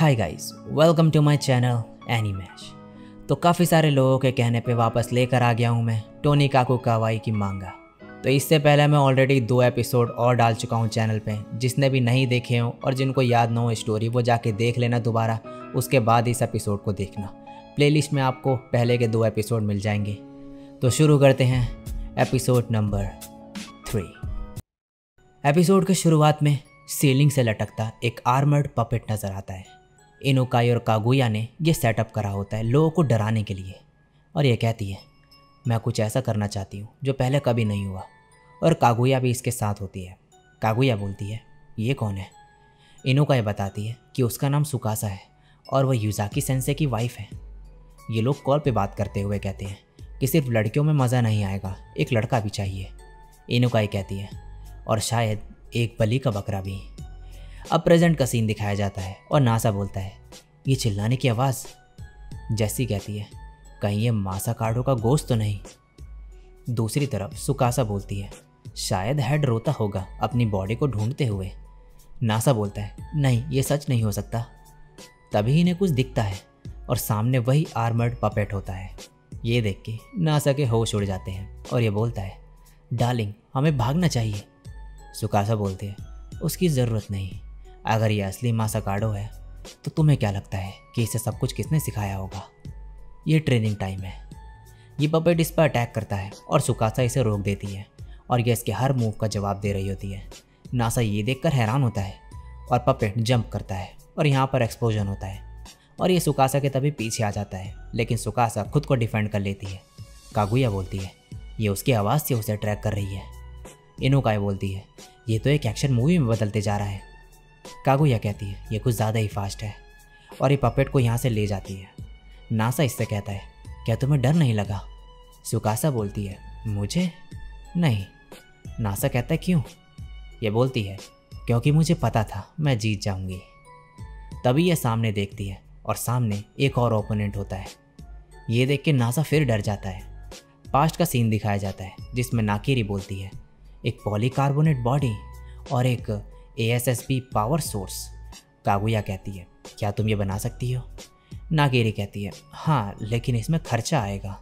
Hi guys, welcome to my channel Animesh. तो काफ़ी सारे लोगों के कहने पे वापस लेकर आ गया हूँ मैं टोनी काकू कावाई की मांगा। तो इससे पहले मैं ऑलरेडी 2 एपिसोड और डाल चुका हूँ चैनल पे। जिसने भी नहीं देखे हों और जिनको याद ना हो स्टोरी, वो जाके देख लेना दोबारा, उसके बाद इस एपिसोड को देखना। प्लेलिस्ट में आपको पहले के 2 एपिसोड मिल जाएंगे। तो शुरू करते हैं एपिसोड नंबर 3। एपिसोड के शुरुआत में सीलिंग से लटकता एक आर्मर्ड पपेट नज़र आता है। इनुकाई और कागुया ने यह सेटअप करा होता है लोगों को डराने के लिए, और ये कहती है मैं कुछ ऐसा करना चाहती हूँ जो पहले कभी नहीं हुआ, और कागुया भी इसके साथ होती है। कागुया बोलती है ये कौन है? इनुकाई बताती है कि उसका नाम सुकासा है और वह युजाकी सेंसे की वाइफ है। ये लोग कॉल पे बात करते हुए कहते हैं कि सिर्फ लड़कियों में मज़ा नहीं आएगा, एक लड़का भी चाहिए। इनुकाई कहती है और शायद एक बलि का बकरा भी। अब प्रेजेंट का सीन दिखाया जाता है और नासा बोलता है ये चिल्लाने की आवाज़। जैसी कहती है कहीं ये मासाकाडो का गोश्त तो नहीं। दूसरी तरफ सुकासा बोलती है शायद हेड रोता होगा अपनी बॉडी को ढूंढते हुए। नासा बोलता है नहीं, ये सच नहीं हो सकता। तभी इन्हें कुछ दिखता है और सामने वही आर्मर्ड पपेट होता है। ये देख के नासा के होश उड़ जाते हैं और ये बोलता है डार्लिंग हमें भागना चाहिए। सुकासा बोलती है उसकी ज़रूरत नहीं, अगर ये असली मासाकाडो है तो तुम्हें क्या लगता है कि इसे सब कुछ किसने सिखाया होगा? ये ट्रेनिंग टाइम है। ये पपेट इस पर अटैक करता है और सुकासा इसे रोक देती है और ये इसके हर मूव का जवाब दे रही होती है। नासा ये देखकर हैरान होता है और पपेट जंप करता है और यहाँ पर एक्सप्लोजन होता है और ये सुकासा के तभी पीछे आ जाता है, लेकिन सुकासा खुद को डिफेंड कर लेती है। कागुया बोलती है ये उसकी आवाज़ से उसे ट्रैक कर रही है। इनुकाई बोलती है ये तो एक एक्शन मूवी में बदलते जा रहा है। कागुया कहती है ये कुछ ज़्यादा ही फास्ट है और ये पपेट को यहाँ से ले जाती है। नासा इससे कहता है क्या तुम्हें डर नहीं लगा? सुकासा बोलती है मुझे नहीं। नासा कहता है क्यों? ये बोलती है क्योंकि मुझे पता था मैं जीत जाऊंगी। तभी यह सामने देखती है और सामने एक और ओपोनेंट होता है। ये देख के नासा फिर डर जाता है। पास्ट का सीन दिखाया जाता है जिसमें नाकिरी बोलती है एक पॉलीकार्बोनेट बॉडी और एक ASSP पावर सोर्स। कागुया कहती है क्या तुम ये बना सकती हो? नागिरी कहती है हाँ, लेकिन इसमें खर्चा आएगा।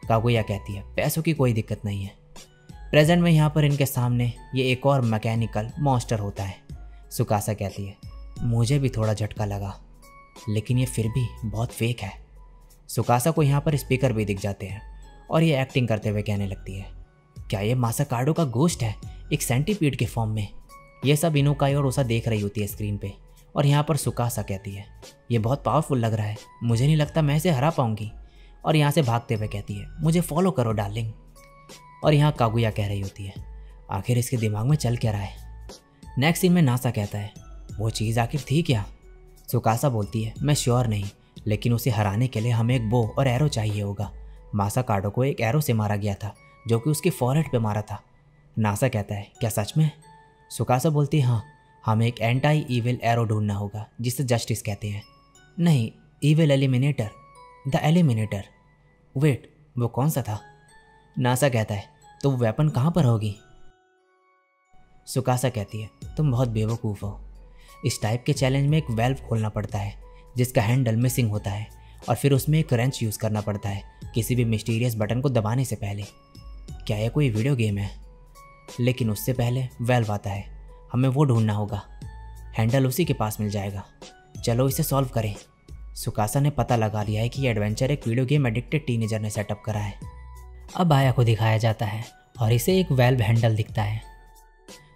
कागुया कहती है पैसों की कोई दिक्कत नहीं है। प्रेजेंट में यहाँ पर इनके सामने ये एक और मैकेनिकल मॉन्स्टर होता है। सुकासा कहती है मुझे भी थोड़ा झटका लगा, लेकिन ये फिर भी बहुत फेक है। सुकासा को यहाँ पर स्पीकर भी दिख जाते हैं और ये एक्टिंग करते हुए कहने लगती है क्या ये मासाकाडो का गोश्त है एक सेंटीपीड के फॉर्म में? ये सब इनुकाई और उसा देख रही होती है स्क्रीन पे, और यहाँ पर सुकासा कहती है ये बहुत पावरफुल लग रहा है, मुझे नहीं लगता मैं इसे हरा पाऊंगी। और यहाँ से भागते हुए कहती है मुझे फॉलो करो डार्लिंग। और यहाँ कागुया कह रही होती है आखिर इसके दिमाग में चल क्या रहा है? नेक्स्ट सीन में नासा कहता है वो चीज़ आखिर थी क्या? सुकासा बोलती है मैं श्योर नहीं, लेकिन उसे हराने के लिए हमें एक बो और एरो चाहिए होगा। मासाकाडो को एक एरो से मारा गया था जो कि उसकी फॉरहेड पे मारा था। नासा कहता है क्या सच में? सुकासा बोलती है हाँ, हमें एक एंटी ईविल एरो ढूंढना होगा जिसे जस्टिस कहते हैं। नहीं, evil eliminator, the eliminator. Wait, वो कौन सा था? नासा कहता है तो वो वेपन कहाँ पर होगी? सुकासा कहती है तुम बहुत बेवकूफ़ हो। इस टाइप के चैलेंज में एक वेल्व खोलना पड़ता है जिसका हैंडल मिसिंग होता है और फिर उसमें एक रेंच यूज़ करना पड़ता है किसी भी मिस्टीरियस बटन को दबाने से पहले। क्या यह कोई वीडियो गेम है? लेकिन उससे पहले वेल्व आता है, हमें वो ढूंढना होगा। हैंडल उसी के पास मिल जाएगा, चलो इसे सॉल्व करें। सुकासा ने पता लगा लिया है कि ये एडवेंचर एक वीडियो गेम एडिक्टेड टीनेजर ने सेटअप करा है। अब आया को दिखाया जाता है और इसे एक वेल्व हैंडल दिखता है।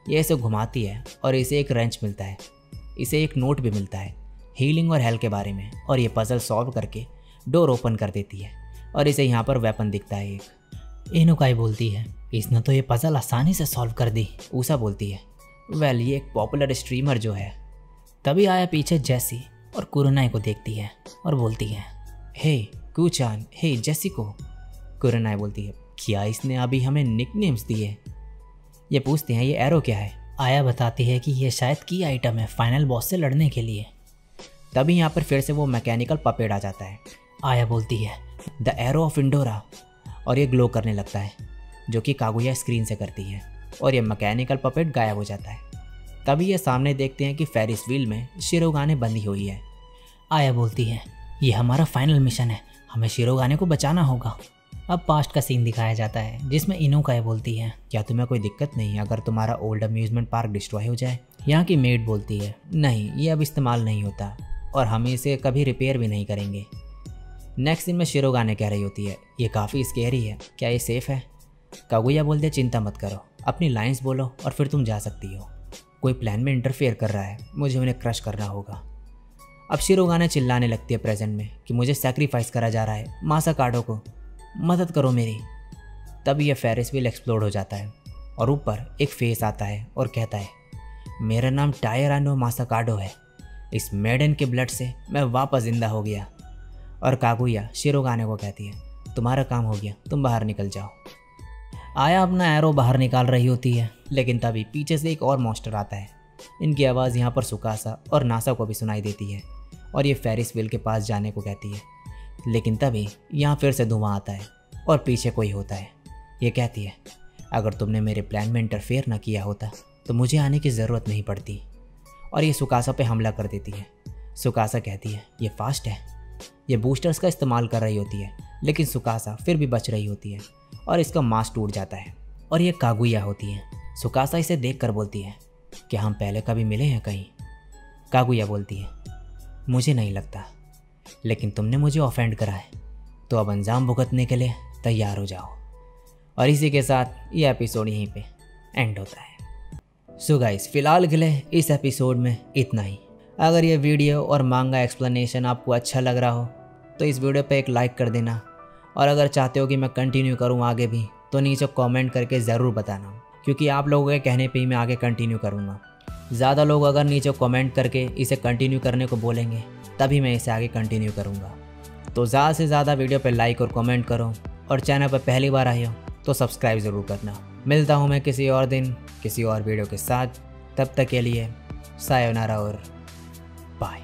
ये इसे घुमाती है और इसे एक रेंच मिलता है। इसे एक नोट भी मिलता है हीलिंग और हेल्थ के बारे में, और ये पजल सॉल्व करके डोर ओपन कर देती है और इसे यहाँ पर वेपन दिखता है एक। इनुकाई बोलती है इसने तो ये पजल आसानी से सॉल्व कर दी। ऊसा बोलती है वेल ये एक पॉपुलर स्ट्रीमर जो है। तभी आया पीछे जैसी और कुरुनाई को देखती है और बोलती है हे कुचान, हे जैसी को। कुरुनाई बोलती है क्या इसने अभी हमें निकनेम्स दिए? ये पूछते हैं ये एरो क्या है? आया बताती है कि ये शायद की आइटम है फाइनल बॉस से लड़ने के लिए। तभी यहाँ पर फिर से वो मैकेनिकल पपेट आ जाता है। आया बोलती है द एरो ऑफ इंडोरा, और ये ग्लो करने लगता है जो कि कागुया स्क्रीन से करती है और ये मैकेनिकल पपेट गायब हो जाता है। तभी ये सामने देखते हैं कि फेरिस व्हील में शिरोगाने बंधी हुई है। आया बोलती है, ये हमारा फाइनल मिशन है, हमें शिरोगाने को बचाना होगा। अब पास्ट का सीन दिखाया जाता है जिसमें इनुका बोलती है, क्या तुम्हें कोई दिक्कत नहीं अगर तुम्हारा ओल्ड अम्यूजमेंट पार्क डिस्ट्रॉय हो जाए? यहाँ की मेड बोलती है, नहीं ये अब इस्तेमाल नहीं होता और हम इसे कभी रिपेयर भी नहीं करेंगे। नेक्स्ट सीन में शिरोगाने कह रही होती है, ये काफ़ी स्केरी है, क्या ये सेफ़ है? कागुया बोलते हैं, चिंता मत करो, अपनी लाइंस बोलो और फिर तुम जा सकती हो। कोई प्लान में इंटरफेयर कर रहा है, मुझे उन्हें क्रश करना होगा। अब शिरोगाने चिल्लाने लगती है प्रेजेंट में कि मुझे सैक्रिफाइस करा जा रहा है मासाकाडो को, मदद करो मेरी। तब यह फेरिस व्हील एक्सप्लोड हो जाता है और ऊपर एक फेस आता है और कहता है, मेरा नाम टायरानो मासाकाडो है, इस मेडन के ब्लड से मैं वापस जिंदा हो गया। और कागुया शिरोगाने को कहती है, तुम्हारा काम हो गया, तुम बाहर निकल जाओ। आया अपना एरो बाहर निकाल रही होती है, लेकिन तभी पीछे से एक और मॉन्स्टर आता है। इनकी आवाज़ यहाँ पर सुकासा और नासा को भी सुनाई देती है और ये फेरिस व्हील के पास जाने को कहती है। लेकिन तभी यहाँ फिर से धुआं आता है और पीछे कोई होता है। ये कहती है, अगर तुमने मेरे प्लान में इंटरफेयर ना किया होता तो मुझे आने की ज़रूरत नहीं पड़ती। और ये सुकासा पे हमला कर देती है। सुकासा कहती है, ये फास्ट है। ये बूस्टर्स का इस्तेमाल कर रही होती है, लेकिन सुकासा फिर भी बच रही होती है और इसका मास्क टूट जाता है और ये कागुया होती है। सुकासा इसे देख कर बोलती है, क्या हम पहले कभी मिले हैं कहीं? कागुया बोलती है, मुझे नहीं लगता, लेकिन तुमने मुझे ऑफेंड करा है तो अब अंजाम भुगतने के लिए तैयार हो जाओ। और इसी के साथ ये एपिसोड यहीं पे एंड होता है। सो गाइस, फिलहाल के लिए इस एपिसोड में इतना ही। अगर ये वीडियो और मांगा एक्सप्लेनेशन आपको अच्छा लग रहा हो तो इस वीडियो पे एक लाइक कर देना, और अगर चाहते हो कि मैं कंटिन्यू करूँ आगे भी तो नीचे कमेंट करके ज़रूर बताना, क्योंकि आप लोगों के कहने पे ही मैं आगे कंटिन्यू करूँगा। ज़्यादा लोग अगर नीचे कमेंट करके इसे कंटिन्यू करने को बोलेंगे तभी मैं इसे आगे कंटिन्यू करूँगा। तो ज़्यादा से ज़्यादा वीडियो पे लाइक और कमेंट करो, और चैनल पर पहली बार आए हो तो सब्सक्राइब ज़रूर करना। मिलता हूँ मैं किसी और दिन किसी और वीडियो के साथ, तब तक के लिए सायोनारा और बाय।